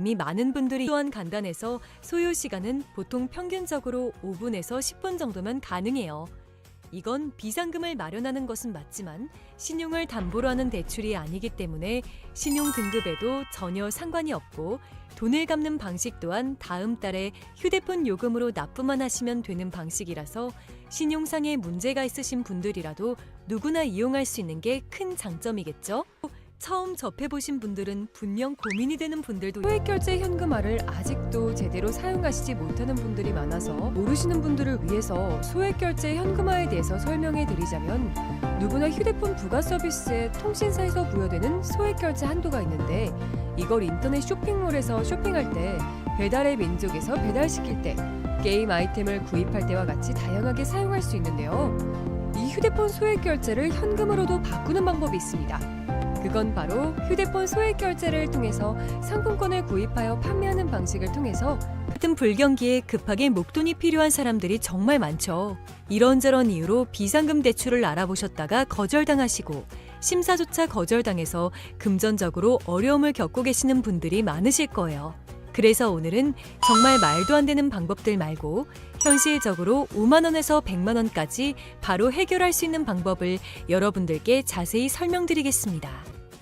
이미 많은 분들이 또한 간단해서 소요 시간은 보통 평균적으로 5분에서 10분 정도면 가능해요. 이건 비상금을 마련하는 것은 맞지만 신용을 담보로 하는 대출이 아니기 때문에 신용 등급에도 전혀 상관이 없고 돈을 갚는 방식 또한 다음 달에 휴대폰 요금으로 납부만 하시면 되는 방식이라서 신용상의 문제가 있으신 분들이라도 누구나 이용할 수 있는 게 큰 장점이겠죠? 처음 접해보신 분들은 분명 고민이 되는 분들도 소액결제 현금화를 아직도 제대로 사용하시지 못하는 분들이 많아서 모르시는 분들을 위해서 소액결제 현금화에 대해서 설명해 드리자면 누구나 휴대폰 부가 서비스에 통신사에서 부여되는 소액결제 한도가 있는데 이걸 인터넷 쇼핑몰에서 쇼핑할 때 배달의 민족에서 배달시킬 때 게임 아이템을 구입할 때와 같이 다양하게 사용할 수 있는데요. 이 휴대폰 소액결제를 현금으로도 바꾸는 방법이 있습니다. 그건 바로 휴대폰 소액결제를 통해서 상품권을 구입하여 판매하는 방식을 통해서 같은 불경기에 급하게 목돈이 필요한 사람들이 정말 많죠. 이런저런 이유로 비상금 대출을 알아보셨다가 거절당하시고 심사조차 거절당해서 금전적으로 어려움을 겪고 계시는 분들이 많으실 거예요. 그래서 오늘은 정말 말도 안 되는 방법들 말고 현실적으로 5만 원에서 100만 원까지 바로 해결할 수 있는 방법을 여러분들께 자세히 설명드리겠습니다.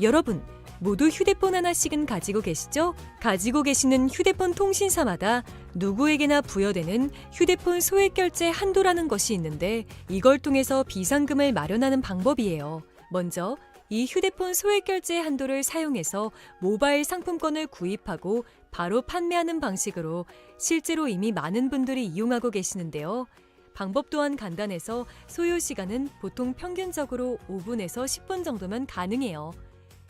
여러분, 모두 휴대폰 하나씩은 가지고 계시죠? 가지고 계시는 휴대폰 통신사마다 누구에게나 부여되는 휴대폰 소액결제 한도라는 것이 있는데 이걸 통해서 비상금을 마련하는 방법이에요. 먼저 이 휴대폰 소액결제 한도를 사용해서 모바일 상품권을 구입하고 바로 판매하는 방식으로 실제로 이미 많은 분들이 이용하고 계시는데요. 방법 또한 간단해서 소요 시간은 보통 평균적으로 5분에서 10분 정도면 가능해요.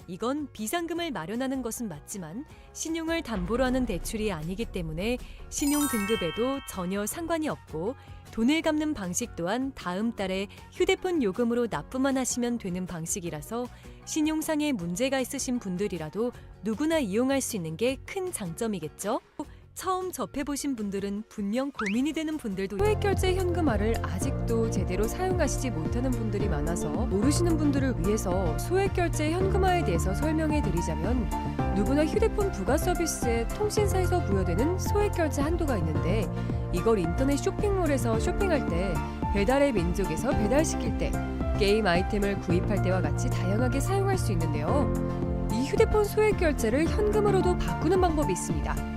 이건 비상금을 마련하는 것은 맞지만 신용을 담보로 하는 대출이 아니기 때문에 신용 등급에도 전혀 상관이 없고 돈을 갚는 방식 또한 다음 달에 휴대폰 요금으로 납부만 하시면 되는 방식이라서 신용상의 문제가 있으신 분들이라도 누구나 이용할 수 있는 게 큰 장점이겠죠? 처음 접해보신 분들은 분명 고민이 되는 분들도 소액결제 현금화를 아직도 제대로 사용하시지 못하는 분들이 많아서 모르시는 분들을 위해서 소액결제 현금화에 대해서 설명해 드리자면 누구나 휴대폰 부가 서비스에 통신사에서 부여되는 소액결제 한도가 있는데 이걸 인터넷 쇼핑몰에서 쇼핑할 때 배달의 민족에서 배달시킬 때 게임 아이템을 구입할 때와 같이 다양하게 사용할 수 있는데요. 이 휴대폰 소액결제를 현금으로도 바꾸는 방법이 있습니다.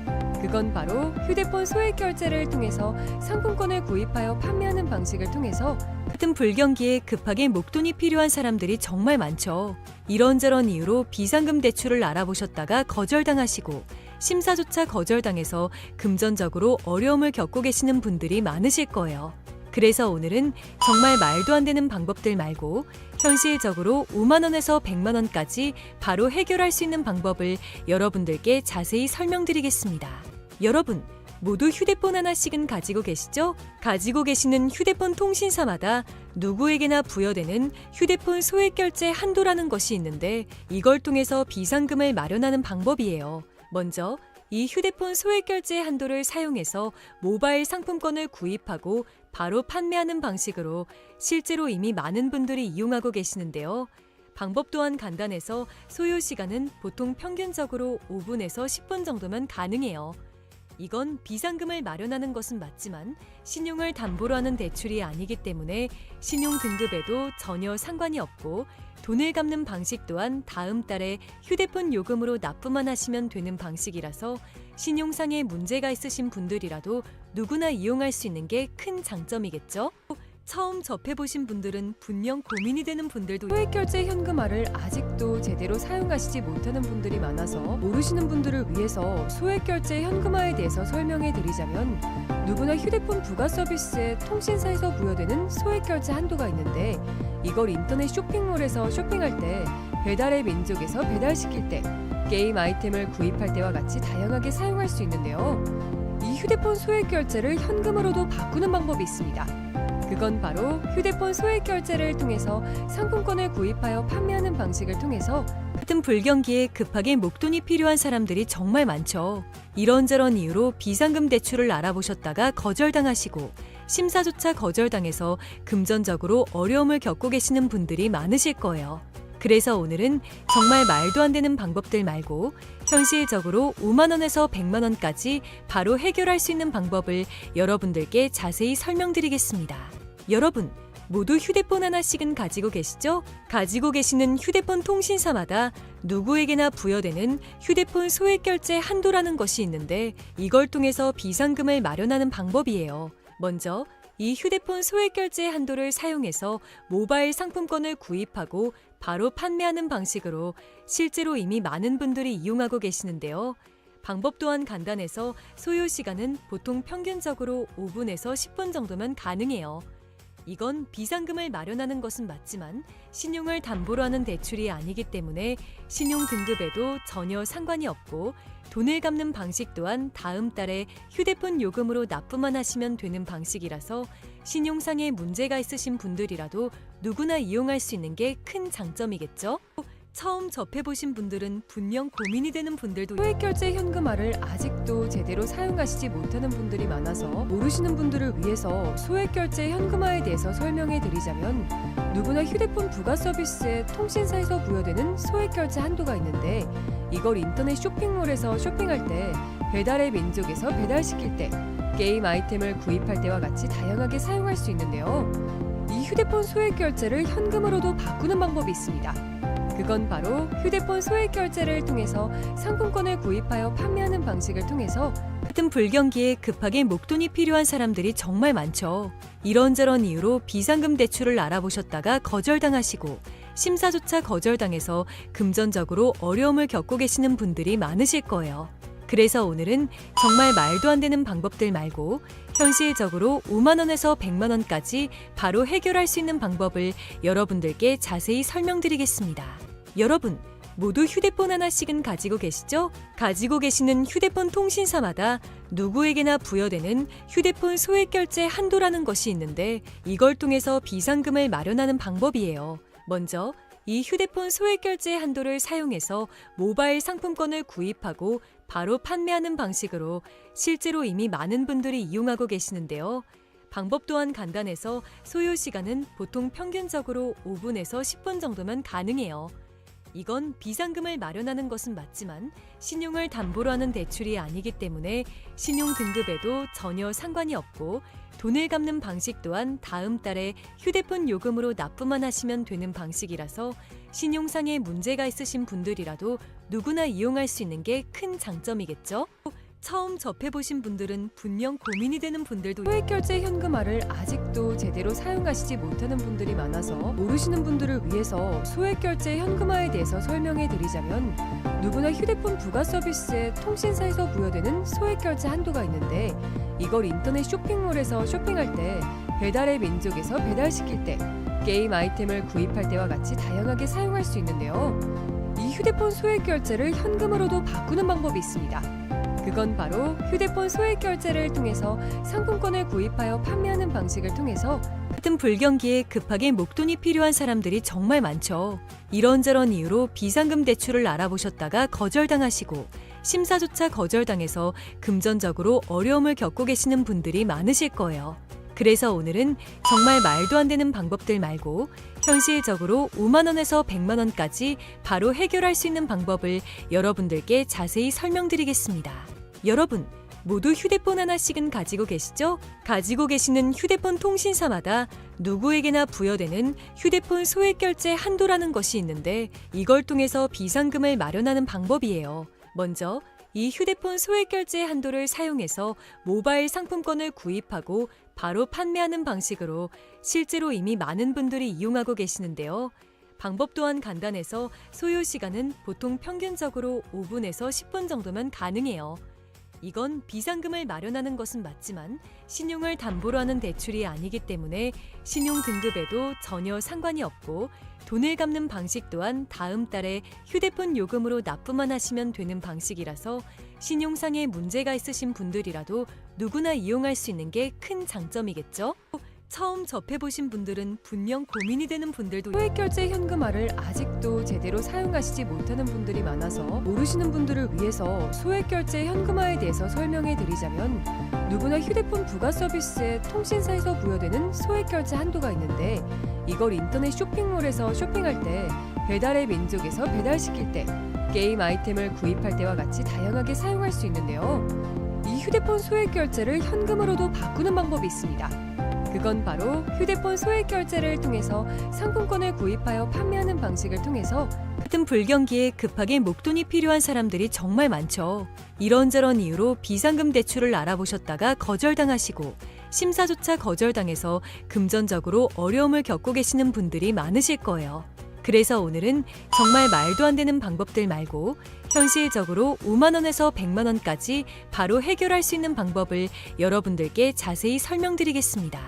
그건 바로 휴대폰 소액결제를 통해서 상품권을 구입하여 판매하는 방식을 통해서 같은 불경기에 급하게 목돈이 필요한 사람들이 정말 많죠. 이런저런 이유로 비상금 대출을 알아보셨다가 거절당하시고 심사조차 거절당해서 금전적으로 어려움을 겪고 계시는 분들이 많으실 거예요. 그래서 오늘은 정말 말도 안 되는 방법들 말고 현실적으로 5만 원에서 100만 원까지 바로 해결할 수 있는 방법을 여러분들께 자세히 설명드리겠습니다. 여러분, 모두 휴대폰 하나씩은 가지고 계시죠? 가지고 계시는 휴대폰 통신사마다 누구에게나 부여되는 휴대폰 소액결제 한도라는 것이 있는데 이걸 통해서 비상금을 마련하는 방법이에요. 먼저 이 휴대폰 소액결제 한도를 사용해서 모바일 상품권을 구입하고 바로 판매하는 방식으로 실제로 이미 많은 분들이 이용하고 계시는데요. 방법 또한 간단해서 소요 시간은 보통 평균적으로 5분에서 10분 정도면 가능해요. 이건 비상금을 마련하는 것은 맞지만 신용을 담보로 하는 대출이 아니기 때문에 신용 등급에도 전혀 상관이 없고 돈을 갚는 방식 또한 다음 달에 휴대폰 요금으로 납부만 하시면 되는 방식이라서 신용상의 문제가 있으신 분들이라도 누구나 이용할 수 있는 게 큰 장점이겠죠? 처음 접해보신 분들은 분명 고민이 되는 분들도 소액결제 현금화를 아직도 제대로 사용하시지 못하는 분들이 많아서 모르시는 분들을 위해서 소액결제 현금화에 대해서 설명해 드리자면 누구나 휴대폰 부가 서비스에 통신사에서 부여되는 소액결제 한도가 있는데 이걸 인터넷 쇼핑몰에서 쇼핑할 때 배달의 민족에서 배달시킬 때 게임 아이템을 구입할 때와 같이 다양하게 사용할 수 있는데요. 이 휴대폰 소액결제를 현금으로도 바꾸는 방법이 있습니다. 그건 바로 휴대폰 소액결제를 통해서 상품권을 구입하여 판매하는 방식을 통해서 같은 불경기에 급하게 목돈이 필요한 사람들이 정말 많죠. 이런저런 이유로 비상금 대출을 알아보셨다가 거절당하시고 심사조차 거절당해서 금전적으로 어려움을 겪고 계시는 분들이 많으실 거예요. 그래서 오늘은 정말 말도 안 되는 방법들 말고 현실적으로 5만 원에서 100만 원까지 바로 해결할 수 있는 방법을 여러분들께 자세히 설명드리겠습니다. 여러분, 모두 휴대폰 하나씩은 가지고 계시죠? 가지고 계시는 휴대폰 통신사마다 누구에게나 부여되는 휴대폰 소액결제 한도라는 것이 있는데 이걸 통해서 비상금을 마련하는 방법이에요. 먼저 이 휴대폰 소액결제 한도를 사용해서 모바일 상품권을 구입하고 바로 판매하는 방식으로 실제로 이미 많은 분들이 이용하고 계시는데요. 방법 또한 간단해서 소요 시간은 보통 평균적으로 5분에서 10분 정도면 가능해요. 이건 비상금을 마련하는 것은 맞지만 신용을 담보로 하는 대출이 아니기 때문에 신용 등급에도 전혀 상관이 없고 돈을 갚는 방식 또한 다음 달에 휴대폰 요금으로 납부만 하시면 되는 방식이라서 신용상에 문제가 있으신 분들이라도 누구나 이용할 수 있는 게 큰 장점이겠죠? 처음 접해보신 분들은 분명 고민이 되는 분들도 소액결제 현금화를 아직도 제대로 사용하시지 못하는 분들이 많아서 모르시는 분들을 위해서 소액결제 현금화에 대해서 설명해 드리자면 누구나 휴대폰 부가 서비스에 통신사에서 부여되는 소액결제 한도가 있는데 이걸 인터넷 쇼핑몰에서 쇼핑할 때 배달의 민족에서 배달시킬 때 게임 아이템을 구입할 때와 같이 다양하게 사용할 수 있는데요. 이 휴대폰 소액결제를 현금으로도 바꾸는 방법이 있습니다. 그건 바로 휴대폰 소액결제를 통해서 상품권을 구입하여 판매하는 방식을 통해서 같은 불경기에 급하게 목돈이 필요한 사람들이 정말 많죠. 이런저런 이유로 비상금 대출을 알아보셨다가 거절당하시고 심사조차 거절당해서 금전적으로 어려움을 겪고 계시는 분들이 많으실 거예요. 그래서 오늘은 정말 말도 안 되는 방법들 말고 현실적으로 5만 원에서 100만 원까지 바로 해결할 수 있는 방법을 여러분들께 자세히 설명드리겠습니다. 여러분, 모두 휴대폰 하나씩은 가지고 계시죠? 가지고 계시는 휴대폰 통신사마다 누구에게나 부여되는 휴대폰 소액결제 한도라는 것이 있는데 이걸 통해서 비상금을 마련하는 방법이에요. 먼저 이 휴대폰 소액결제 한도를 사용해서 모바일 상품권을 구입하고 바로 판매하는 방식으로 실제로 이미 많은 분들이 이용하고 계시는데요. 방법 또한 간단해서 소요 시간은 보통 평균적으로 5분에서 10분 정도면 가능해요. 이건 비상금을 마련하는 것은 맞지만 신용을 담보로 하는 대출이 아니기 때문에 신용 등급에도 전혀 상관이 없고 돈을 갚는 방식 또한 다음 달에 휴대폰 요금으로 납부만 하시면 되는 방식이라서 신용상에 문제가 있으신 분들이라도 누구나 이용할 수 있는 게 큰 장점이겠죠? 처음 접해보신 분들은 분명 고민이 되는 분들도 소액결제 현금화를 아직도 제대로 사용하시지 못하는 분들이 많아서 모르시는 분들을 위해서 소액결제 현금화에 대해서 설명해 드리자면 누구나 휴대폰 부가 서비스에 통신사에서 부여되는 소액결제 한도가 있는데 이걸 인터넷 쇼핑몰에서 쇼핑할 때 배달의 민족에서 배달시킬 때 게임 아이템을 구입할 때와 같이 다양하게 사용할 수 있는데요. 이 휴대폰 소액결제를 현금으로도 바꾸는 방법이 있습니다. 그건 바로 휴대폰 소액결제를 통해서 상품권을 구입하여 판매하는 방식을 통해서 같은 불경기에 급하게 목돈이 필요한 사람들이 정말 많죠. 이런저런 이유로 비상금 대출을 알아보셨다가 거절당하시고 심사조차 거절당해서 금전적으로 어려움을 겪고 계시는 분들이 많으실 거예요. 그래서 오늘은 정말 말도 안 되는 방법들 말고 현실적으로 5만 원에서 100만 원까지 바로 해결할 수 있는 방법을 여러분들께 자세히 설명드리겠습니다. 여러분, 모두 휴대폰 하나씩은 가지고 계시죠? 가지고 계시는 휴대폰 통신사마다 누구에게나 부여되는 휴대폰 소액결제 한도라는 것이 있는데 이걸 통해서 비상금을 마련하는 방법이에요. 먼저 이 휴대폰 소액결제 한도를 사용해서 모바일 상품권을 구입하고 바로 판매하는 방식으로 실제로 이미 많은 분들이 이용하고 계시는데요. 방법 또한 간단해서 소요 시간은 보통 평균적으로 5분에서 10분 정도면 가능해요. 이건 비상금을 마련하는 것은 맞지만 신용을 담보로 하는 대출이 아니기 때문에 신용 등급에도 전혀 상관이 없고 돈을 갚는 방식 또한 다음 달에 휴대폰 요금으로 납부만 하시면 되는 방식이라서 신용상에 문제가 있으신 분들이라도 누구나 이용할 수 있는 게 큰 장점이겠죠? 처음 접해보신 분들은 분명 고민이 되는 분들도 소액결제 현금화를 아직도 제대로 사용하시지 못하는 분들이 많아서 모르시는 분들을 위해서 소액결제 현금화에 대해서 설명해 드리자면 누구나 휴대폰 부가 서비스에 통신사에서 부여되는 소액결제 한도가 있는데 이걸 인터넷 쇼핑몰에서 쇼핑할 때 배달의 민족에서 배달시킬 때 게임 아이템을 구입할 때와 같이 다양하게 사용할 수 있는데요. 이 휴대폰 소액 결제를 현금으로도 바꾸는 방법이 있습니다. 그건 바로 휴대폰 소액 결제를 통해서 상품권을 구입하여 판매하는 방식을 통해서 같은 불경기에 급하게 목돈이 필요한 사람들이 정말 많죠. 이런저런 이유로 비상금 대출을 알아보셨다가 거절당하시고 심사조차 거절당해서 금전적으로 어려움을 겪고 계시는 분들이 많으실 거예요. 그래서 오늘은 정말 말도 안 되는 방법들 말고 현실적으로 5만 원에서 100만 원까지 바로 해결할 수 있는 방법을 여러분들께 자세히 설명드리겠습니다.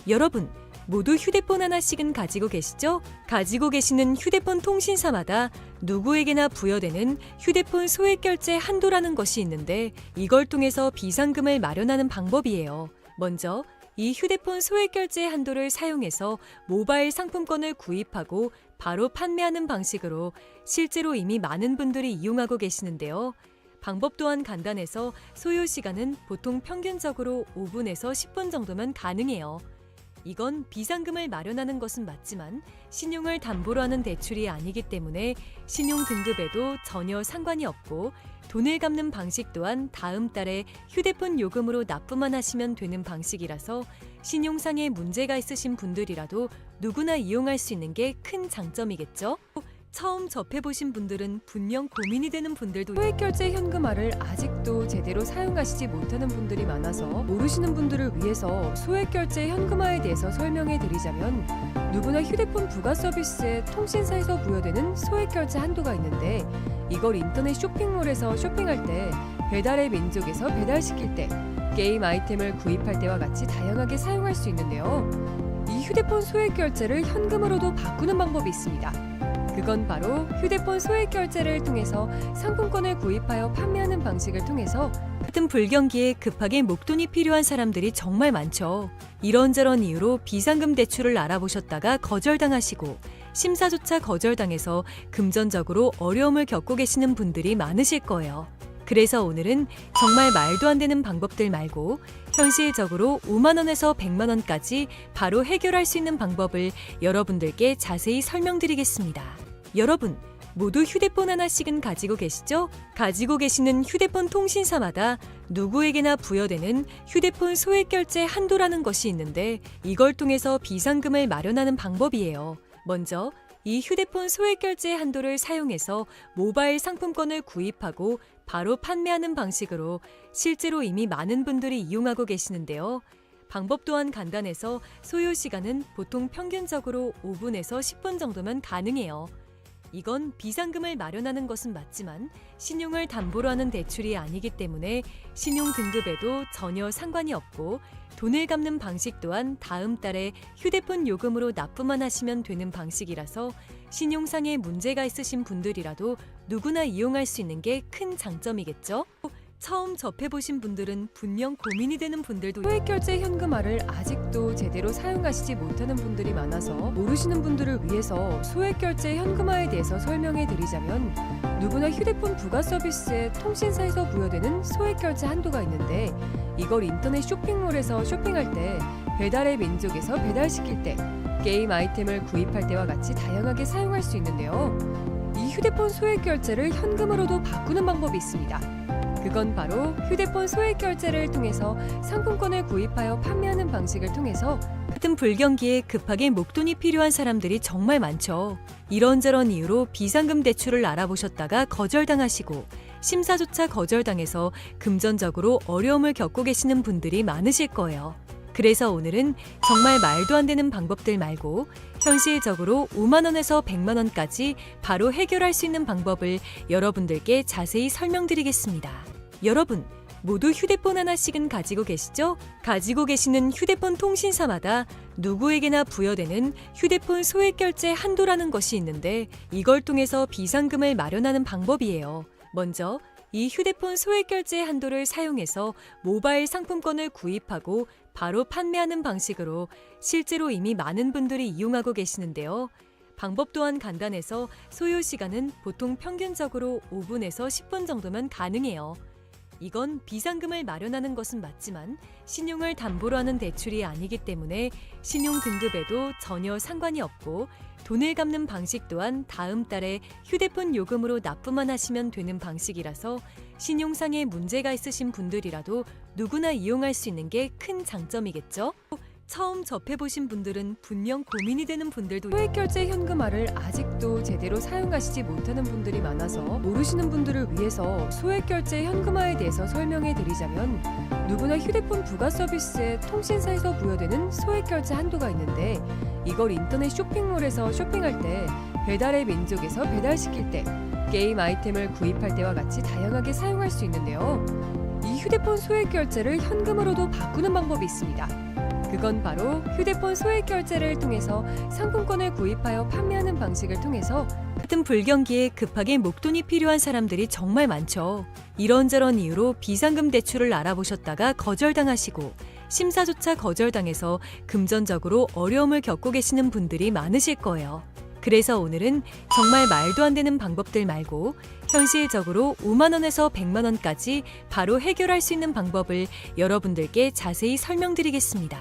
여러분, 모두 휴대폰 하나씩은 가지고 계시죠? 가지고 계시는 휴대폰 통신사마다 누구에게나 부여되는 휴대폰 소액 결제 한도라는 것이 있는데 이걸 통해서 비상금을 마련하는 방법이에요. 먼저 이 휴대폰 소액 결제 한도를 사용해서 모바일 상품권을 구입하고 바로 판매하는 방식으로 실제로 이미 많은 분들이 이용하고 계시는데요. 방법 또한 간단해서 소요 시간은 보통 평균적으로 5분에서 10분 정도면 가능해요. 이건 비상금을 마련하는 것은 맞지만 신용을 담보로 하는 대출이 아니기 때문에 신용 등급에도 전혀 상관이 없고 돈을 갚는 방식 또한 다음 달에 휴대폰 요금으로 납부만 하시면 되는 방식이라서 신용상의 문제가 있으신 분들이라도 누구나 이용할 수 있는 게 큰 장점이겠죠? 처음 접해보신 분들은 분명 고민이 되는 분들도 소액결제 현금화를 아직도 제대로 사용하시지 못하는 분들이 많아서 모르시는 분들을 위해서 소액결제 현금화에 대해서 설명해 드리자면 누구나 휴대폰 부가 서비스에 통신사에서 부여되는 소액결제 한도가 있는데 이걸 인터넷 쇼핑몰에서 쇼핑할 때 배달의 민족에서 배달시킬 때 게임 아이템을 구입할 때와 같이 다양하게 사용할 수 있는데요. 이 휴대폰 소액결제를 현금으로도 바꾸는 방법이 있습니다. 그건 바로 휴대폰 소액 결제를 통해서 상품권을 구입하여 판매하는 방식을 통해서 같은 불경기에 급하게 목돈이 필요한 사람들이 정말 많죠. 이런저런 이유로 비상금 대출을 알아보셨다가 거절당하시고 심사조차 거절당해서 금전적으로 어려움을 겪고 계시는 분들이 많으실 거예요. 그래서 오늘은 정말 말도 안 되는 방법들 말고 현실적으로 5만 원에서 100만 원까지 바로 해결할 수 있는 방법을 여러분들께 자세히 설명드리겠습니다. 여러분, 모두 휴대폰 하나씩은 가지고 계시죠? 가지고 계시는 휴대폰 통신사마다 누구에게나 부여되는 휴대폰 소액 결제 한도라는 것이 있는데 이걸 통해서 비상금을 마련하는 방법이에요. 먼저 이 휴대폰 소액 결제 한도를 사용해서 모바일 상품권을 구입하고 바로 판매하는 방식으로 실제로 이미 많은 분들이 이용하고 계시는데요. 방법 또한 간단해서 소요 시간은 보통 평균적으로 5분에서 10분 정도면 가능해요. 이건 비상금을 마련하는 것은 맞지만 신용을 담보로 하는 대출이 아니기 때문에 신용 등급에도 전혀 상관이 없고 돈을 갚는 방식 또한 다음 달에 휴대폰 요금으로 납부만 하시면 되는 방식이라서 신용상의 문제가 있으신 분들이라도 누구나 이용할 수 있는 게 큰 장점이겠죠? 처음 접해보신 분들은 분명 고민이 되는 분들도 소액결제 현금화를 아직도 제대로 사용하시지 못하는 분들이 많아서 모르시는 분들을 위해서 소액결제 현금화에 대해서 설명해 드리자면 누구나 휴대폰 부가 서비스에 통신사에서 부여되는 소액결제 한도가 있는데 이걸 인터넷 쇼핑몰에서 쇼핑할 때 배달의 민족에서 배달시킬 때 게임 아이템을 구입할 때와 같이 다양하게 사용할 수 있는데요. 이 휴대폰 소액결제를 현금으로도 바꾸는 방법이 있습니다. 그건 바로 휴대폰 소액 결제를 통해서 상품권을 구입하여 판매하는 방식을 통해서 같은 불경기에 급하게 목돈이 필요한 사람들이 정말 많죠. 이런저런 이유로 비상금 대출을 알아보셨다가 거절당하시고 심사조차 거절당해서 금전적으로 어려움을 겪고 계시는 분들이 많으실 거예요. 그래서 오늘은 정말 말도 안 되는 방법들 말고 현실적으로 5만 원에서 100만 원까지 바로 해결할 수 있는 방법을 여러분들께 자세히 설명드리겠습니다. 여러분, 모두 휴대폰 하나씩은 가지고 계시죠? 가지고 계시는 휴대폰 통신사마다 누구에게나 부여되는 휴대폰 소액 결제 한도라는 것이 있는데 이걸 통해서 비상금을 마련하는 방법이에요. 먼저 이 휴대폰 소액 결제 한도를 사용해서 모바일 상품권을 구입하고 바로 판매하는 방식으로 실제로 이미 많은 분들이 이용하고 계시는데요. 방법 또한 간단해서 소요 시간은 보통 평균적으로 5분에서 10분 정도면 가능해요. 이건 비상금을 마련하는 것은 맞지만 신용을 담보로 하는 대출이 아니기 때문에 신용 등급에도 전혀 상관이 없고 돈을 갚는 방식 또한 다음 달에 휴대폰 요금으로 납부만 하시면 되는 방식이라서 신용상에 문제가 있으신 분들이라도 누구나 이용할 수 있는 게 큰 장점이겠죠? 처음 접해보신 분들은 분명 고민이 되는 분들도 소액결제 현금화를 아직도 제대로 사용하시지 못하는 분들이 많아서 모르시는 분들을 위해서 소액결제 현금화에 대해서 설명해 드리자면 누구나 휴대폰 부가 서비스에 통신사에서 부여되는 소액결제 한도가 있는데 이걸 인터넷 쇼핑몰에서 쇼핑할 때 배달의 민족에서 배달시킬 때 게임 아이템을 구입할 때와 같이 다양하게 사용할 수 있는데요. 이 휴대폰 소액결제를 현금으로도 바꾸는 방법이 있습니다. 그건 바로 휴대폰 소액결제를 통해서 상품권을 구입하여 판매하는 방식을 통해서 같은 불경기에 급하게 목돈이 필요한 사람들이 정말 많죠. 이런저런 이유로 비상금 대출을 알아보셨다가 거절당하시고 심사조차 거절당해서 금전적으로 어려움을 겪고 계시는 분들이 많으실 거예요. 그래서 오늘은 정말 말도 안 되는 방법들 말고 현실적으로 5만 원에서 100만 원까지 바로 해결할 수 있는 방법을 여러분들께 자세히 설명드리겠습니다.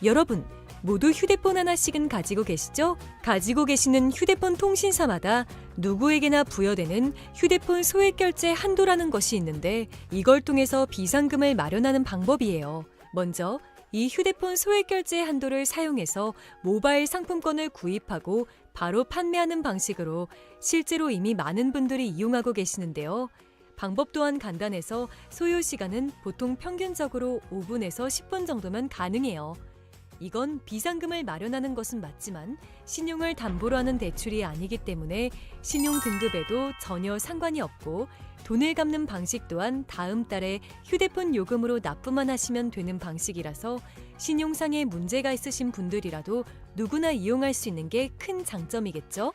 여러분, 모두 휴대폰 하나씩은 가지고 계시죠? 가지고 계시는 휴대폰 통신사마다 누구에게나 부여되는 휴대폰 소액결제 한도라는 것이 있는데 이걸 통해서 비상금을 마련하는 방법이에요. 먼저 이 휴대폰 소액결제 한도를 사용해서 모바일 상품권을 구입하고 바로 판매하는 방식으로 실제로 이미 많은 분들이 이용하고 계시는데요. 방법 또한 간단해서 소요 시간은 보통 평균적으로 5분에서 10분 정도면 가능해요. 이건 비상금을 마련하는 것은 맞지만 신용을 담보로 하는 대출이 아니기 때문에 신용 등급에도 전혀 상관이 없고 돈을 갚는 방식 또한 다음 달에 휴대폰 요금으로 납부만 하시면 되는 방식이라서 신용상에 문제가 있으신 분들이라도 누구나 이용할 수 있는 게 큰 장점이겠죠?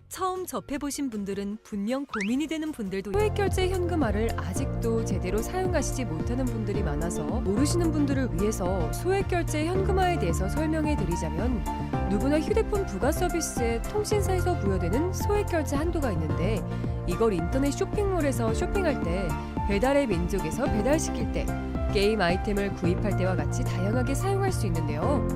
처음 접해보신 분들은 분명 고민이 되는 분들도 소액결제 현금화를 아직도 제대로 사용하시지 못하는 분들이 많아서 모르시는 분들을 위해서 소액결제 현금화에 대해서 설명해 드리자면 누구나 휴대폰 부가 서비스에 통신사에서 부여되는 소액결제 한도가 있는데 이걸 인터넷 쇼핑몰에서 쇼핑할 때 배달의 민족에서 배달시킬 때 게임 아이템을 구입할 때와 같이 다양하게 사용할 수 있는데요.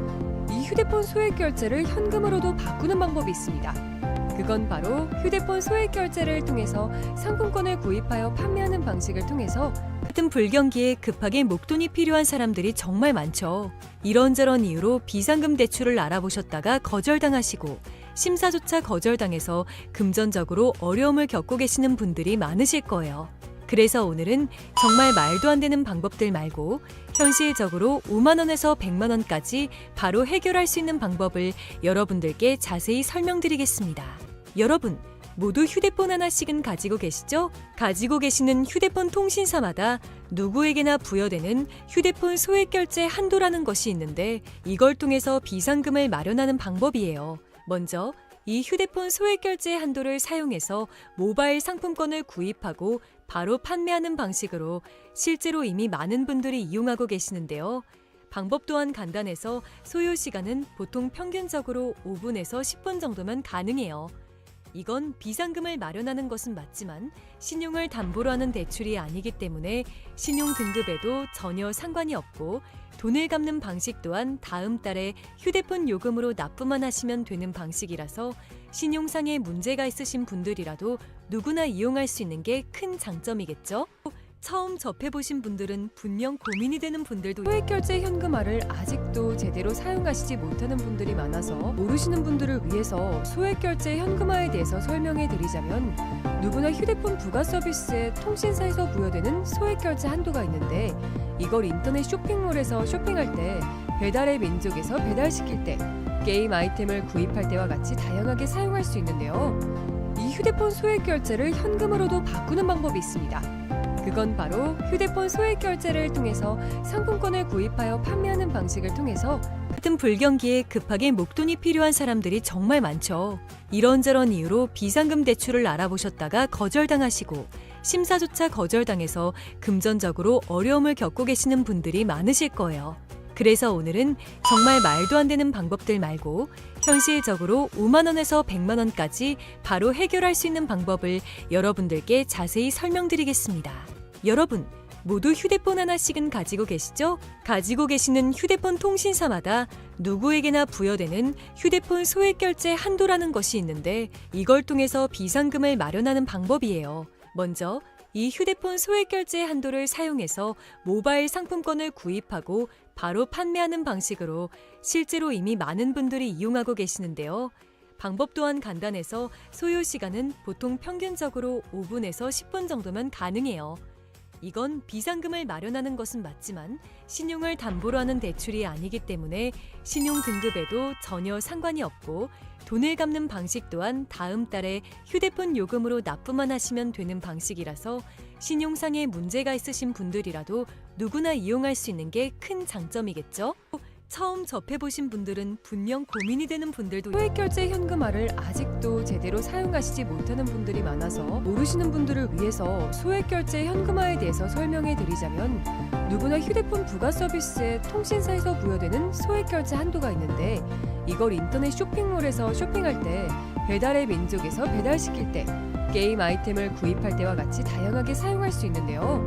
이 휴대폰 소액결제를 현금으로도 바꾸는 방법이 있습니다. 그건 바로 휴대폰 소액결제를 통해서 상품권을 구입하여 판매하는 방식을 통해서 같은 불경기에 급하게 목돈이 필요한 사람들이 정말 많죠. 이런저런 이유로 비상금 대출을 알아보셨다가 거절당하시고 심사조차 거절당해서 금전적으로 어려움을 겪고 계시는 분들이 많으실 거예요. 그래서 오늘은 정말 말도 안 되는 방법들 말고 현실적으로 5만 원에서 100만 원까지 바로 해결할 수 있는 방법을 여러분들께 자세히 설명드리겠습니다. 여러분, 모두 휴대폰 하나씩은 가지고 계시죠? 가지고 계시는 휴대폰 통신사마다 누구에게나 부여되는 휴대폰 소액결제 한도라는 것이 있는데 이걸 통해서 비상금을 마련하는 방법이에요. 먼저 이 휴대폰 소액결제 한도를 사용해서 모바일 상품권을 구입하고 바로 판매하는 방식으로 실제로 이미 많은 분들이 이용하고 계시는데요. 방법 또한 간단해서 소요 시간은 보통 평균적으로 5분에서 10분 정도면 가능해요. 이건 비상금을 마련하는 것은 맞지만 신용을 담보로 하는 대출이 아니기 때문에 신용 등급에도 전혀 상관이 없고 돈을 갚는 방식 또한 다음 달에 휴대폰 요금으로 납부만 하시면 되는 방식이라서 신용상에 문제가 있으신 분들이라도 누구나 이용할 수 있는 게 큰 장점이겠죠? 처음 접해보신 분들은 분명 고민이 되는 분들도 소액결제 현금화를 아직도 제대로 사용하시지 못하는 분들이 많아서 모르시는 분들을 위해서 소액결제 현금화에 대해서 설명해 드리자면 누구나 휴대폰 부가 서비스에 통신사에서 부여되는 소액결제 한도가 있는데 이걸 인터넷 쇼핑몰에서 쇼핑할 때 배달의 민족에서 배달시킬 때 게임 아이템을 구입할 때와 같이 다양하게 사용할 수 있는데요. 이 휴대폰 소액결제를 현금으로도 바꾸는 방법이 있습니다. 그건 바로 휴대폰 소액결제를 통해서 상품권을 구입하여 판매하는 방식을 통해서 같은 불경기에 급하게 목돈이 필요한 사람들이 정말 많죠. 이런저런 이유로 비상금 대출을 알아보셨다가 거절당하시고 심사조차 거절당해서 금전적으로 어려움을 겪고 계시는 분들이 많으실 거예요. 그래서 오늘은 정말 말도 안 되는 방법들 말고 현실적으로 5만 원에서 100만 원까지 바로 해결할 수 있는 방법을 여러분들께 자세히 설명드리겠습니다. 여러분, 모두 휴대폰 하나씩은 가지고 계시죠? 가지고 계시는 휴대폰 통신사마다 누구에게나 부여되는 휴대폰 소액 결제 한도라는 것이 있는데 이걸 통해서 비상금을 마련하는 방법이에요. 먼저 이 휴대폰 소액 결제 한도를 사용해서 모바일 상품권을 구입하고 바로 판매하는 방식으로 실제로 이미 많은 분들이 이용하고 계시는데요. 방법 또한 간단해서 소요 시간은 보통 평균적으로 5분에서 10분 정도면 가능해요. 이건 비상금을 마련하는 것은 맞지만 신용을 담보로 하는 대출이 아니기 때문에 신용 등급에도 전혀 상관이 없고 돈을 갚는 방식 또한 다음 달에 휴대폰 요금으로 납부만 하시면 되는 방식이라서 신용상에 문제가 있으신 분들이라도 누구나 이용할 수 있는 게 큰 장점이겠죠? 처음 접해보신 분들은 분명 고민이 되는 분들도 소액결제 현금화를 아직도 제대로 사용하시지 못하는 분들이 많아서 모르시는 분들을 위해서 소액결제 현금화에 대해서 설명해 드리자면 누구나 휴대폰 부가 서비스에 통신사에서 부여되는 소액결제 한도가 있는데 이걸 인터넷 쇼핑몰에서 쇼핑할 때 배달의 민족에서 배달시킬 때 게임 아이템을 구입할 때와 같이 다양하게 사용할 수 있는데요.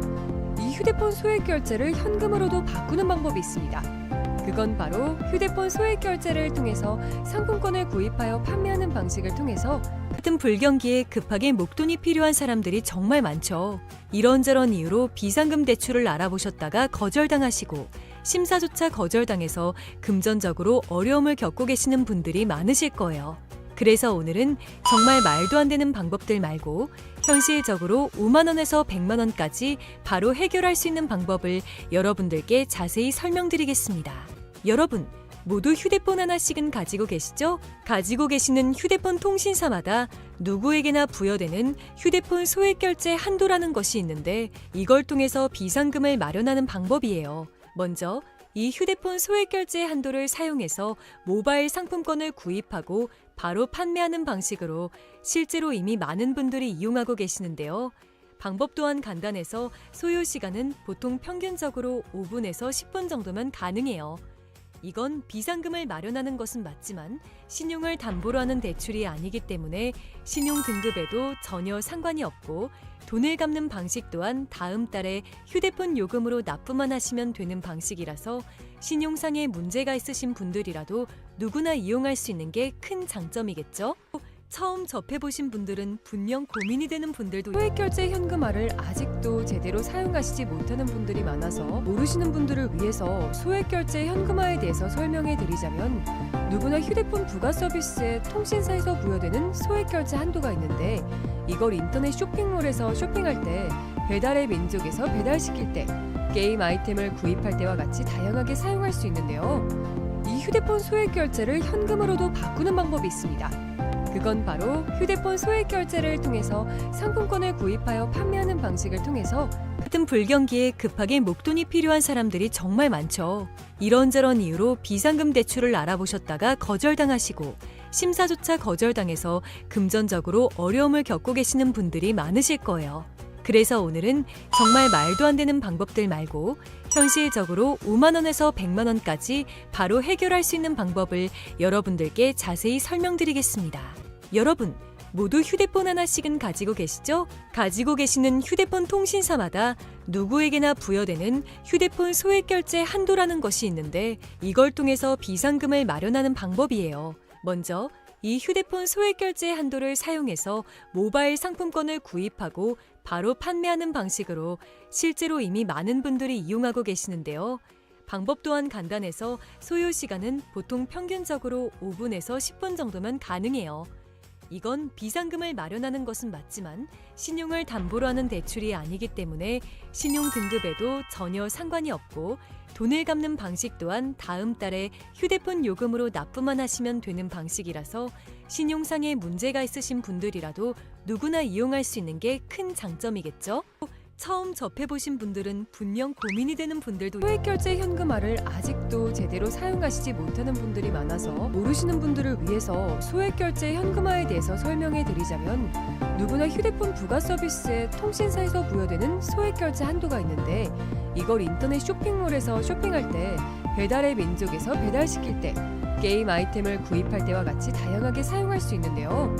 이 휴대폰 소액결제를 현금으로도 바꾸는 방법이 있습니다. 그건 바로 휴대폰 소액 결제를 통해서 상품권을 구입하여 판매하는 방식을 통해서 같은 불경기에 급하게 목돈이 필요한 사람들이 정말 많죠. 이런저런 이유로 비상금 대출을 알아보셨다가 거절당하시고 심사조차 거절당해서 금전적으로 어려움을 겪고 계시는 분들이 많으실 거예요. 그래서 오늘은 정말 말도 안 되는 방법들 말고 현실적으로 5만 원에서 100만 원까지 바로 해결할 수 있는 방법을 여러분들께 자세히 설명드리겠습니다. 여러분, 모두 휴대폰 하나씩은 가지고 계시죠? 가지고 계시는 휴대폰 통신사마다 누구에게나 부여되는 휴대폰 소액 결제 한도라는 것이 있는데 이걸 통해서 비상금을 마련하는 방법이에요. 먼저 이 휴대폰 소액 결제 한도를 사용해서 모바일 상품권을 구입하고 바로 판매하는 방식으로 실제로 이미 많은 분들이 이용하고 계시는데요. 방법 또한 간단해서 소요 시간은 보통 평균적으로 5분에서 10분 정도면 가능해요. 이건 비상금을 마련하는 것은 맞지만 신용을 담보로 하는 대출이 아니기 때문에 신용 등급에도 전혀 상관이 없고 돈을 갚는 방식 또한 다음 달에 휴대폰 요금으로 납부만 하시면 되는 방식이라서 신용상에 문제가 있으신 분들이라도 누구나 이용할 수 있는 게 큰 장점이겠죠? 처음 접해보신 분들은 분명 고민이 되는 분들도 소액결제 현금화를 아직도 제대로 사용하시지 못하는 분들이 많아서 모르시는 분들을 위해서 소액결제 현금화에 대해서 설명해 드리자면 누구나 휴대폰 부가 서비스에 통신사에서 부여되는 소액결제 한도가 있는데 이걸 인터넷 쇼핑몰에서 쇼핑할 때 배달의 민족에서 배달시킬 때 게임 아이템을 구입할 때와 같이 다양하게 사용할 수 있는데요. 이 휴대폰 소액결제를 현금으로도 바꾸는 방법이 있습니다. 그건 바로 휴대폰 소액 결제를 통해서 상품권을 구입하여 판매하는 방식을 통해서 같은 불경기에 급하게 목돈이 필요한 사람들이 정말 많죠. 이런저런 이유로 비상금 대출을 알아보셨다가 거절당하시고 심사조차 거절당해서 금전적으로 어려움을 겪고 계시는 분들이 많으실 거예요. 그래서 오늘은 정말 말도 안 되는 방법들 말고 현실적으로 5만 원에서 100만 원까지 바로 해결할 수 있는 방법을 여러분들께 자세히 설명드리겠습니다. 여러분, 모두 휴대폰 하나씩은 가지고 계시죠? 가지고 계시는 휴대폰 통신사마다 누구에게나 부여되는 휴대폰 소액 결제 한도라는 것이 있는데 이걸 통해서 비상금을 마련하는 방법이에요. 먼저 이 휴대폰 소액 결제 한도를 사용해서 모바일 상품권을 구입하고 바로 판매하는 방식으로 실제로 이미 많은 분들이 이용하고 계시는데요. 방법 또한 간단해서 소요 시간은 보통 평균적으로 5분에서 10분 정도면 가능해요. 이건 비상금을 마련하는 것은 맞지만 신용을 담보로 하는 대출이 아니기 때문에 신용 등급에도 전혀 상관이 없고 돈을 갚는 방식 또한 다음 달에 휴대폰 요금으로 납부만 하시면 되는 방식이라서 신용상에 문제가 있으신 분들이라도 누구나 이용할 수 있는 게 큰 장점이겠죠? 처음 접해보신 분들은 분명 고민이 되는 분들도 소액결제 현금화를 아직도 제대로 사용하시지 못하는 분들이 많아서 모르시는 분들을 위해서 소액결제 현금화에 대해서 설명해 드리자면 누구나 휴대폰 부가 서비스에 통신사에서 부여되는 소액결제 한도가 있는데 이걸 인터넷 쇼핑몰에서 쇼핑할 때 배달의 민족에서 배달시킬 때 게임 아이템을 구입할 때와 같이 다양하게 사용할 수 있는데요.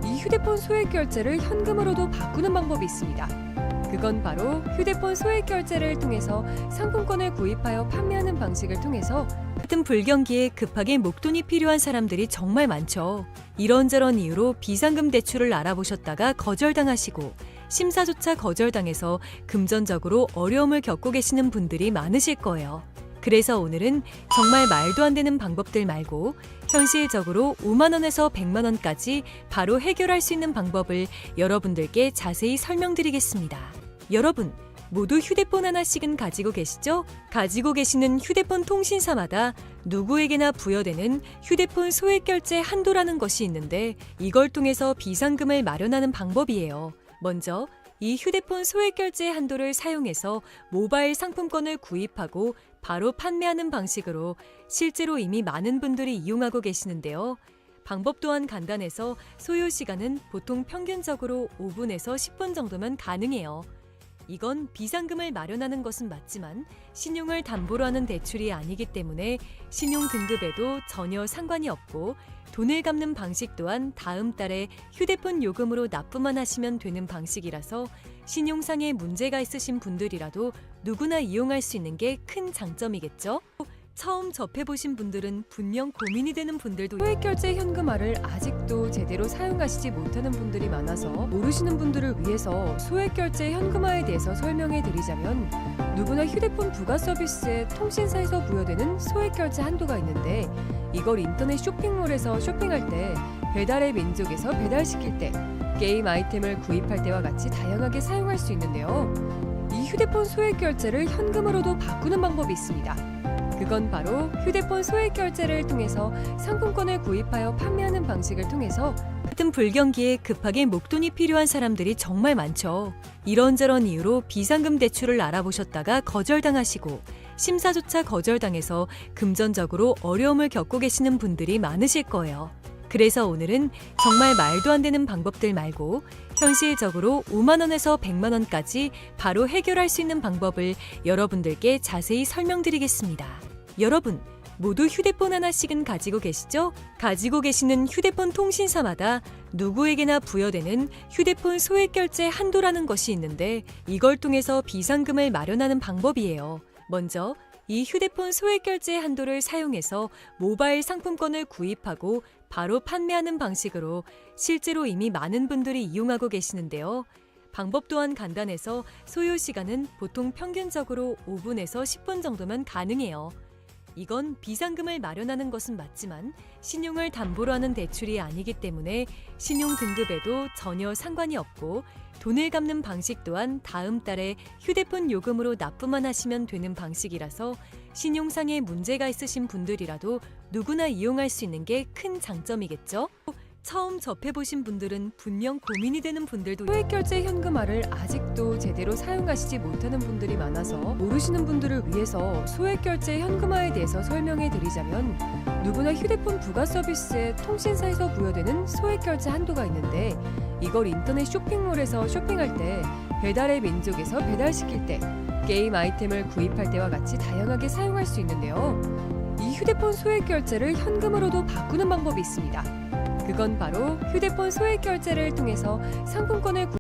이 휴대폰 소액결제를 현금으로도 바꾸는 방법이 있습니다. 그건 바로 휴대폰 소액 결제를 통해서 상품권을 구입하여 판매하는 방식을 통해서 같은 불경기에 급하게 목돈이 필요한 사람들이 정말 많죠. 이런저런 이유로 비상금 대출을 알아보셨다가 거절당하시고 심사조차 거절당해서 금전적으로 어려움을 겪고 계시는 분들이 많으실 거예요. 그래서 오늘은 정말 말도 안 되는 방법들 말고 현실적으로 5만 원에서 100만 원까지 바로 해결할 수 있는 방법을 여러분들께 자세히 설명드리겠습니다. 여러분, 모두 휴대폰 하나씩은 가지고 계시죠? 가지고 계시는 휴대폰 통신사마다 누구에게나 부여되는 휴대폰 소액 결제 한도라는 것이 있는데 이걸 통해서 비상금을 마련하는 방법이에요. 먼저 이 휴대폰 소액 결제 한도를 사용해서 모바일 상품권을 구입하고 바로 판매하는 방식으로 실제로 이미 많은 분들이 이용하고 계시는데요. 방법 또한 간단해서 소요 시간은 보통 평균적으로 5분에서 10분 정도면 가능해요. 이건 비상금을 마련하는 것은 맞지만 신용을 담보로 하는 대출이 아니기 때문에 신용 등급에도 전혀 상관이 없고 돈을 갚는 방식 또한 다음 달에 휴대폰 요금으로 납부만 하시면 되는 방식이라서 신용상의 문제가 있으신 분들이라도 누구나 이용할 수 있는 게 큰 장점이겠죠? 처음 접해보신 분들은 분명 고민이 되는 분들도 소액결제 현금화를 아직도 제대로 사용하시지 못하는 분들이 많아서 모르시는 분들을 위해서 소액결제 현금화에 대해서 설명해 드리자면 누구나 휴대폰 부가 서비스에 통신사에서 부여되는 소액결제 한도가 있는데 이걸 인터넷 쇼핑몰에서 쇼핑할 때 배달의 민족에서 배달시킬 때 게임 아이템을 구입할 때와 같이 다양하게 사용할 수 있는데요. 이 휴대폰 소액결제를 현금으로도 바꾸는 방법이 있습니다. 그건 바로 휴대폰 소액 결제를 통해서 상품권을 구입하여 판매하는 방식을 통해서 같은 불경기에 급하게 목돈이 필요한 사람들이 정말 많죠. 이런저런 이유로 비상금 대출을 알아보셨다가 거절당하시고 심사조차 거절당해서 금전적으로 어려움을 겪고 계시는 분들이 많으실 거예요. 그래서 오늘은 정말 말도 안 되는 방법들 말고 현실적으로 5만 원에서 100만 원까지 바로 해결할 수 있는 방법을 여러분들께 자세히 설명드리겠습니다. 여러분, 모두 휴대폰 하나씩은 가지고 계시죠? 가지고 계시는 휴대폰 통신사마다 누구에게나 부여되는 휴대폰 소액 결제 한도라는 것이 있는데 이걸 통해서 비상금을 마련하는 방법이에요. 먼저 이 휴대폰 소액 결제 한도를 사용해서 모바일 상품권을 구입하고 바로 판매하는 방식으로 실제로 이미 많은 분들이 이용하고 계시는데요. 방법 또한 간단해서 소요 시간은 보통 평균적으로 5분에서 10분 정도면 가능해요. 이건 비상금을 마련하는 것은 맞지만 신용을 담보로 하는 대출이 아니기 때문에 신용 등급에도 전혀 상관이 없고 돈을 갚는 방식 또한 다음 달에 휴대폰 요금으로 납부만 하시면 되는 방식이라서 신용상의 문제가 있으신 분들이라도 누구나 이용할 수 있는 게 큰 장점이겠죠? 처음 접해보신 분들은 분명 고민이 되는 분들도 소액결제 현금화를 아직도 제대로 사용하시지 못하는 분들이 많아서 모르시는 분들을 위해서 소액결제 현금화에 대해서 설명해 드리자면 누구나 휴대폰 부가 서비스에 통신사에서 부여되는 소액결제 한도가 있는데 이걸 인터넷 쇼핑몰에서 쇼핑할 때 배달의 민족에서 배달시킬 때 게임 아이템을 구입할 때와 같이 다양하게 사용할 수 있는데요. 이 휴대폰 소액 결제를 현금으로도 바꾸는 방법이 있습니다. 그건 바로 휴대폰 소액 결제를 통해서 상품권을